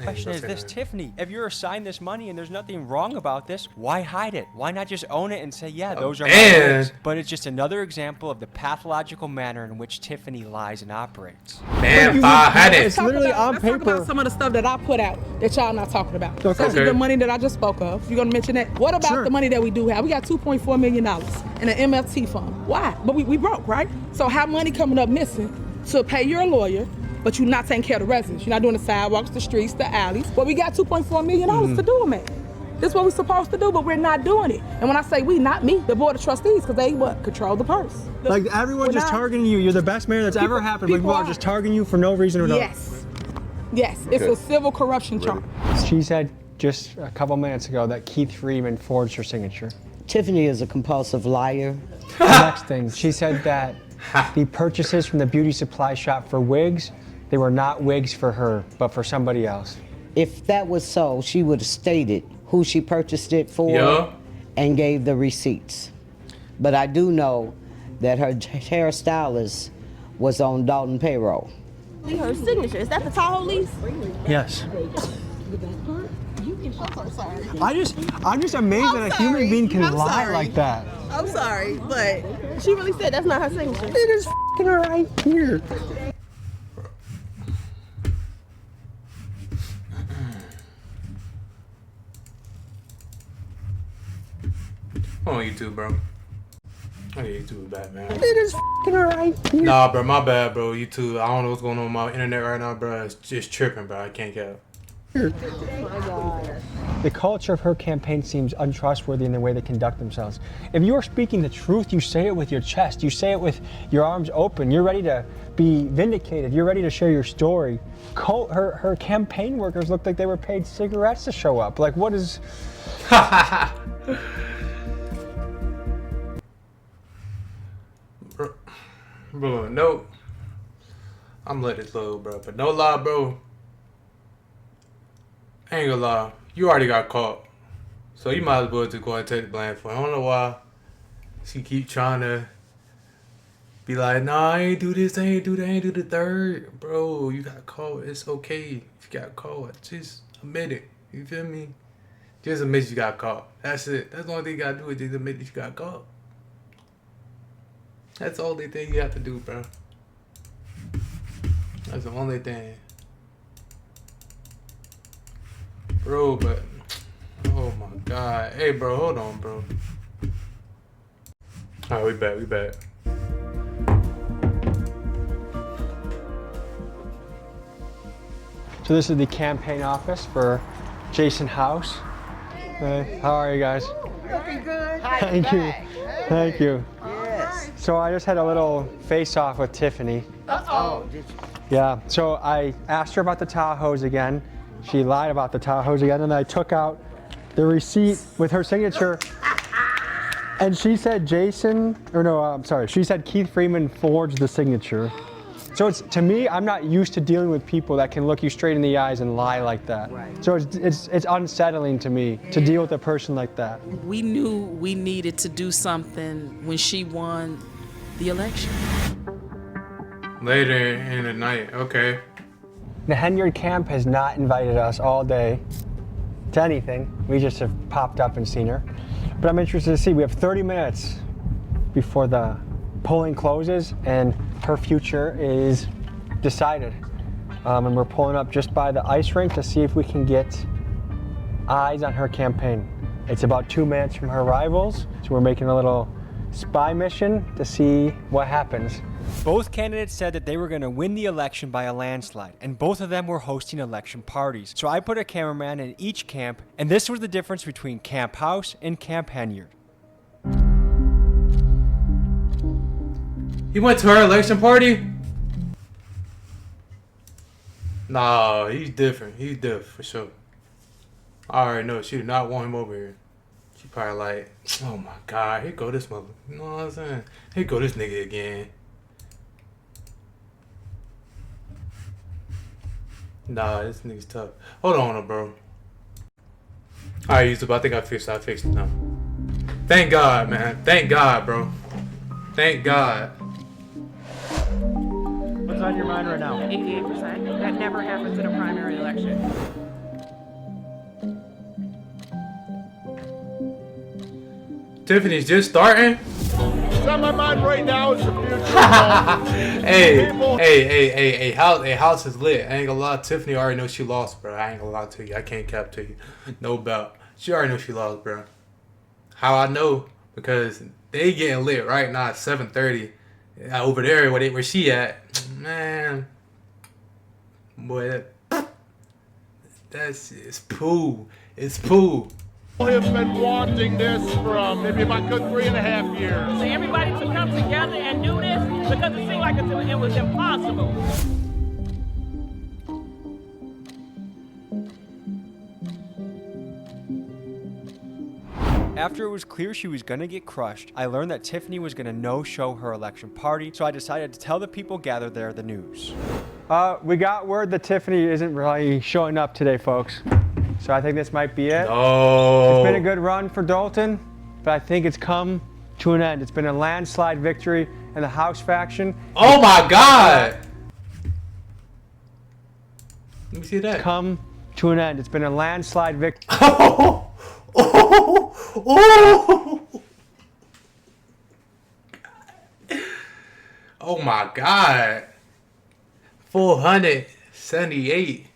question is this, Tiffany, if you're assigned this money and there's nothing wrong about this, why hide it? Why not just own it and say, yeah, those are my man. wigs? But it's just another example of the pathological manner in which Tiffany lies and operates. Man, if I had it. It's literally on Let's talk paper. about some of the stuff that I put out that y'all not talking about. Okay. Such as the money that I just spoke of. You gonna mention that? What about Sure. the money that we do have? We got $2.4 million in an MFT fund. Why? But we broke, right? So how money coming up missing to pay your lawyer, but you're not taking care of the residents. You're not doing the sidewalks, the streets, the alleys. But we got $2.4 million to do them at. This is what we're supposed to do, but we're not doing it. And when I say we, not me, the board of trustees, because they what? Control the purse. Like everyone's just targeting you. You're the best mayor that's ever happened. But people are just targeting you for no reason at all. Yes. Yes, it's a civil corruption charge. She said just a couple minutes ago that Keith Freeman forged her signature. Tiffany is a compulsive liar. The next thing, she said that the purchases from the beauty supply shop for wigs, they were not wigs for her, but for somebody else. If that was so, she would have stated who she purchased it for Yeah. and gave the receipts. But I do know that her hairstylist was on Dalton payroll. Her signature. Is that the Tahoe lease? Yes. I'm sorry. I'm just amazed that a human being can lie like that. I'm sorry, but she really said that's not her signature. It is f***ing right here. I'm on YouTube, bro. Oh yeah, YouTube is bad, man. It is f***ing right here. Nah, bro, my bad, bro. YouTube, I don't know what's going on with my internet right now, bro. It's just tripping, bro. I can't get it. The culture of her campaign seems untrustworthy in the way they conduct themselves. If you are speaking the truth, you say it with your chest. You say it with your arms open. You're ready to be vindicated. You're ready to share your story. Her campaign workers looked like they were paid cigarettes to show up. Like, what is... Bro, no. I'm letting it low, bro. But no lie, bro. I ain't gonna lie. You already got caught. So you might as well just go and take the blame for it. I don't know why she keep trying to be like, nah, I ain't do this, I ain't do that, I ain't do the third. Bro, you got caught. It's okay. You got caught. Just admit it. You feel me? Just admit you got caught. That's it. That's the only thing you gotta do is just admit that you got caught. That's the only thing you have to do, bro. That's the only thing. Bro, but... Oh my God. Hey, bro, hold on, bro. Alright, we back, we back. So this is the campaign office for Jason House. Hey, how are you guys? Looking good. Thank you. Thank you. Yes. So I just had a little face-off with Tiffany. Uh-oh. Did you? Yeah, so I asked her about the Tahoes again. She lied about the Tahoes again, and I took out the receipt with her signature. And she said she said Keith Freeman forged the signature. So it's, to me, I'm not used to dealing with people that can look you straight in the eyes and lie like that. Right. So it's unsettling to me to deal with a person like that. We knew we needed to do something when she won the election. Later in the night, okay. The Henyard camp has not invited us all day to anything. We just have popped up and seen her. But I'm interested to see, we have 30 minutes before the polling closes and her future is decided. And we're pulling up just by the ice rink to see if we can get eyes on her campaign. It's about 2 minutes from her rivals, so we're making a little spy mission to see what happens. Both candidates said that they were going to win the election by a landslide, and both of them were hosting election parties. So I put a cameraman in each camp, and this was the difference between Camp House and Camp Henyard. He went to her election party? Nah, he's different. He's different for sure. I already know she did not want him over here. She probably like, oh my God, here go this mother. You know what I'm saying? Here go this nigga again. Nah, this nigga's tough. Hold on, bro. Alright, YouTube, I think I fixed it now. Thank God, man. Thank God, bro. Thank God. What's on your mind right now? 88%. That never happens in a primary election. Tiffany's just starting? What's on my mind right now is the future. Hey, house is lit. I ain't gonna lie, Tiffany already knows she lost, bro. I ain't gonna lie to you. I can't cap to you. No doubt. She already knows she lost, bro. How I know? Because they getting lit right now at 7:30. Over there where she at. Man. Boy, that's it's poo. It's poo. Have been wanting this from maybe about a good 3.5 years. So everybody to come together and do this because it seemed like it was impossible. After it was clear she was going to get crushed, I learned that Tiffany was going to no-show her election party, so I decided to tell the people gathered there the news. We got word that Tiffany isn't really showing up today, folks. So I think this might be it. No. It's been a good run for Dalton, but I think it's come to an end. It's been a landslide victory in the House faction. Oh my God! Let me see that. Come to an end. It's been a landslide victory. Oh my God. 478.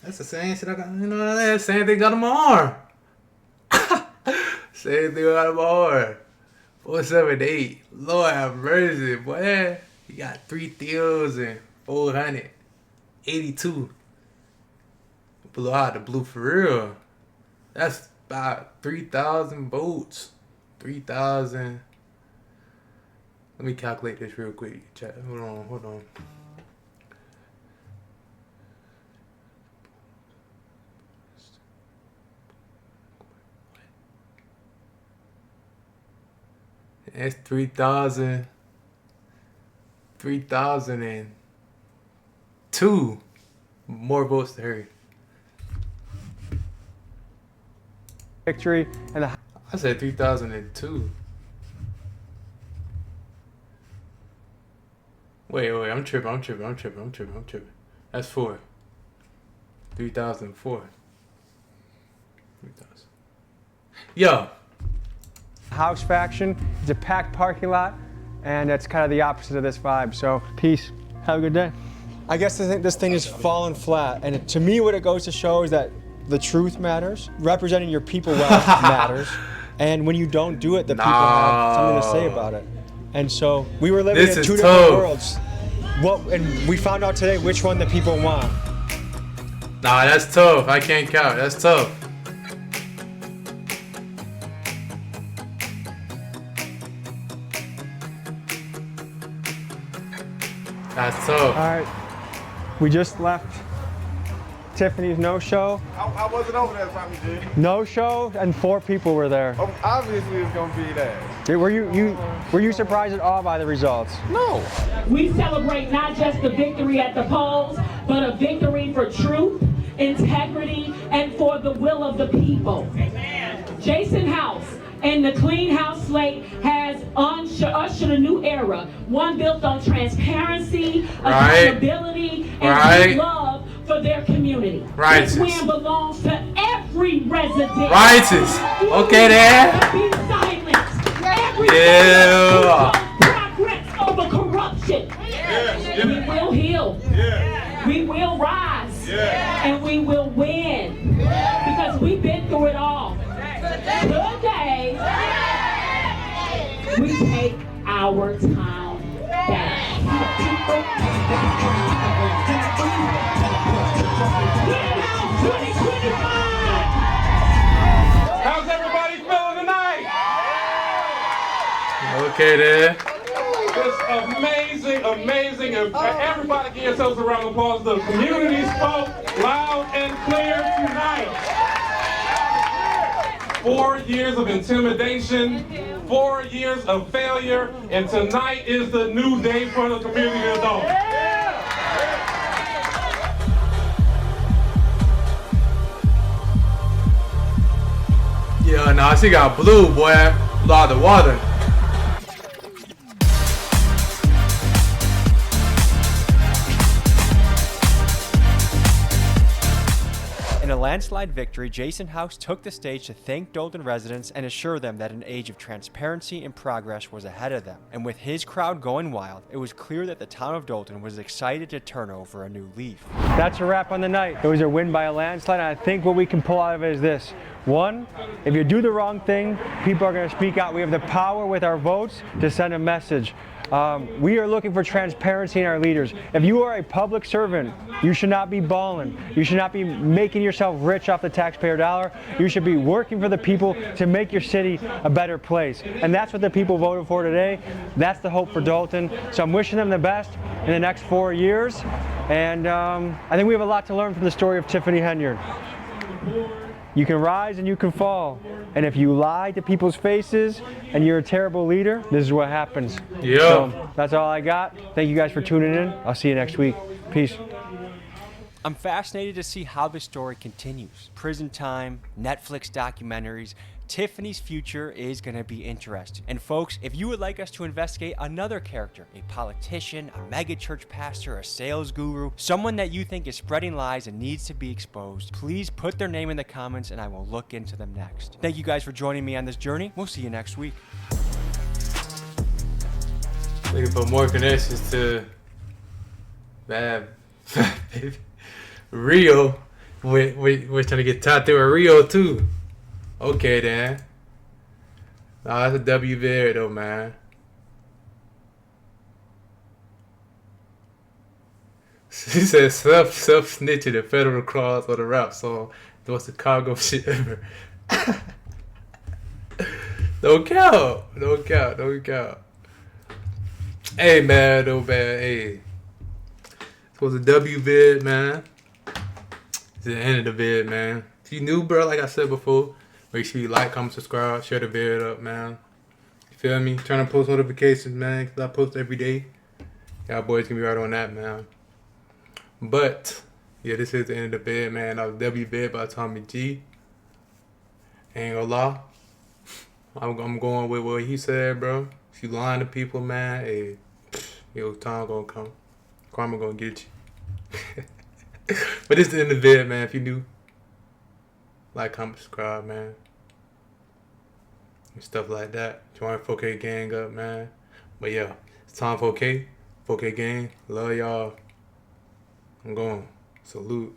That's the same shit I got, you know, that same thing got on my arm. Same thing got on my arm. 478. Lord have mercy, boy. You got 3,482. Blew out the blue for real. That's about 3,000 votes. 3,000. Let me calculate this real quick, chat. Hold on. That's 3,002 more votes to her. Victory and the I said 3,002. Wait, I'm tripping. That's 4. 3,004. 3,000. Yo. House faction. It's a packed parking lot, and that's kind of the opposite of this vibe. So, peace. Have a good day. I guess this thing is falling flat, and to me, what it goes to show is that the truth matters. Representing your people well matters, and when you don't do it, the people have something to say about it. And so we were living in two different worlds. And we found out today which one the people want. Nah, that's tough. I can't count. That's tough. That's tough. All right. We just left Tiffany's no-show. I wasn't over there, Tommy G. No-show, and 4 people were there. Obviously, it's gonna be that. Were you surprised at all by the results? No. We celebrate not just the victory at the polls, but a victory for truth, integrity, and for the will of the people. Amen. Jason House and the Clean House slate has ushered a new era, one built on transparency, accountability, and love for their community. Righteous. This win belongs to every resident. Righteous. Okay, there. Be silenced. Every Yeah. progress over corruption. We will heal. We will rise. And we will win. Because we've been through it all. Today, we take our town back. How's everybody feeling tonight? Okay, there. It's amazing, amazing. And everybody give yourselves a round of applause. The community spoke loud and clear tonight. 4 years of intimidation, 4 years of failure, and tonight is the new day for the community adult. Yeah, nah, she got blue, boy. A lot of water. In a landslide victory, Jason House took the stage to thank Dolton residents and assure them that an age of transparency and progress was ahead of them. And with his crowd going wild, it was clear that the town of Dolton was excited to turn over a new leaf. That's a wrap on the night. It was a win by a landslide, and I think what we can pull out of it is this. 1, if you do the wrong thing, people are going to speak out. We have the power with our votes to send a message. We are looking for transparency in our leaders. If you are a public servant, you should not be balling. You should not be making yourself rich off the taxpayer dollar. You should be working for the people to make your city a better place. And that's what the people voted for today. That's the hope for Dolton. So I'm wishing them the best in the next 4 years. And I think we have a lot to learn from the story of Tiffany Henyard. You can rise and you can fall. And if you lie to people's faces and you're a terrible leader, this is what happens. Yeah. So that's all I got. Thank you guys for tuning in. I'll see you next week. Peace. I'm fascinated to see how the story continues. Prison time, Netflix documentaries, Tiffany's future is going to be interesting. And folks, if you would like us to investigate another character, a politician, a mega church pastor, a sales guru, someone that you think is spreading lies and needs to be exposed, please put their name in the comments and I will look into them next. Thank you guys for joining me on this journey. We'll see you next week. Looking for more connections to bad baby. Rio. We're trying to get tattooed with Rio too. Okay then. Nah, that's a W there though, man. She said self snitching the Federal Cross or the rap song. The most Chicago shit ever. Don't count. Don't count. Don't count. Hey man, though man, hey. It was a W vid, man. It's the end of the vid, man. If you new, bro, like I said before, make sure you like, comment, subscribe, share the video up, man. You feel me? Turn on post notifications, man, because I post every day. Y'all boys can be right on that, man. But, yeah, this is the end of the bed, man. That was W Bed by Tommy G. Ain't gonna lie. I'm going with what he said, bro. If you lying to people, man, hey, yo, time gonna come. Karma gonna get you. But this is the end of the vid, man. If you new, like, comment, subscribe, man. And stuff like that. Join 4K gang up, man. But yeah, it's time for 4K. 4K gang. Love y'all. I'm going. Salute.